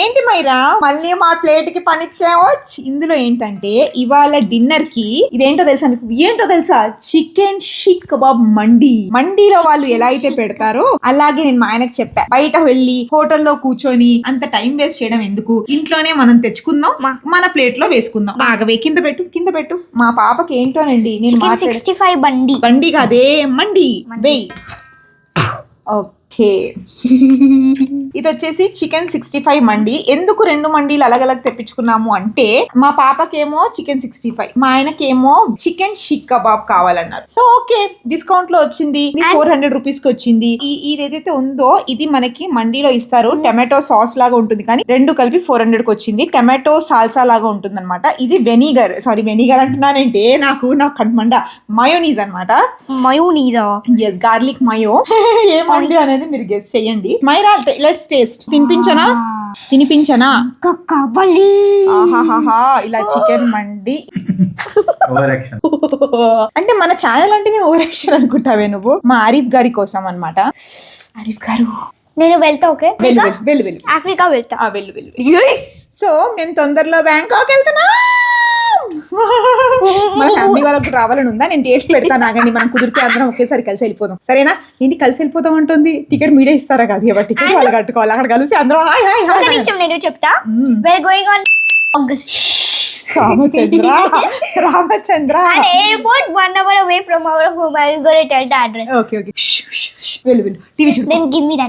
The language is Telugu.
ఏంటి మైరా మళ్ళీ మా ప్లేట్ కి పనిచ్చావో? ఇందులో ఏంటంటే ఇవాళ డిన్నర్ కి ఇదేంటో తెలుసా మీకు? ఏంటో తెలుసా? చికెన్ షీక్ కబాబ్ మండి. మండీలో వాళ్ళు ఎలా అయితే పెడతారో అలాగే నేను మా ఆయనకు చెప్పా, బయట వెళ్ళి హోటల్లో కూర్చొని అంత టైం వేస్ట్ చేయడం ఎందుకు, ఇంట్లోనే మనం తెచ్చుకుందాం, మన ప్లేట్ లో వేసుకుందాం. బాగా కింద పెట్టు, కింద పెట్టు. మా పాపకి ఏంటోనండి నేను బండి కాదే మండి వెయ్యి. ఓకే, ఇది వచ్చేసి చికెన్ 65 మండి. ఎందుకు రెండు మండీలు అలగలగ తెప్పించుకున్నాము అంటే, మా పాపకేమో చికెన్ 65, మా ఆయనకేమో చికెన్ షీక్ కబాబ్ కావాలన్నారు. సో ఓకే, డిస్కౌంట్ లో వచ్చింది, 400 రూపీస్ కి వచ్చింది. ఇది ఏదైతే ఉందో ఇది మనకి మండీలో ఇస్తారు. టమాటో సాస్ లాగా ఉంటుంది, కానీ రెండు కలిపి 400 కి వచ్చింది. టమాటో సాల్సా లాగా ఉంటుంది అనమాట. ఇది వెనిగర్, సారీ వెనిగర్ అంటున్నానంటే నాకు కన్మండ, మయోనీస్ అనమాట. మయోనీజా? Yes, garlic mayo. ఏమండి అనేది మీరు గెస్ చేయండి. Myra, let's taste. తినిపించనా? ఆహాహా, ఇలా చికెన్ మండి. అంటే మన ఛానల్ అంటేనే ఓవర్ యాక్షన్ అనుకుంటావే నువ్వు? మా ఆరిఫ్ గారి కోసం అన్నమాట. ఆరిఫ్ గారు, నేను వెళ్తా. ఓకే, వెళ్ళు. ఆఫ్రికా వెళ్తా. వెళ్ళు. సో మేము తొందరలో బ్యాంకాక్ వెళ్తున్నా. మన ఫ్యామిలీ వాళ్ళకి రావాలని ఉందా? నేను డేట్స్ పెడతాను, ఆగండి. మనం కుదిరితే అందరం ఒకేసారి కలిసి వెళ్ళిపోదాం, సరేనా? ఏంటి కలిసి వెళ్ళిపోదాం అంటుంది? టికెట్ మీరే ఇస్తారా? కాదు, ఎవరి టికెట్ వాళ్ళు కట్టుకోవాలి. అక్కడ కలిసి అందరం హాయ్ హాయ్ హాయ్. నేను చెప్తా. We're going on August. Ramachandra An airport 1 hour away from our home. I'm going to tell the address. Okay. వెళ్ళు. టీవీ చూడు. Then give me that.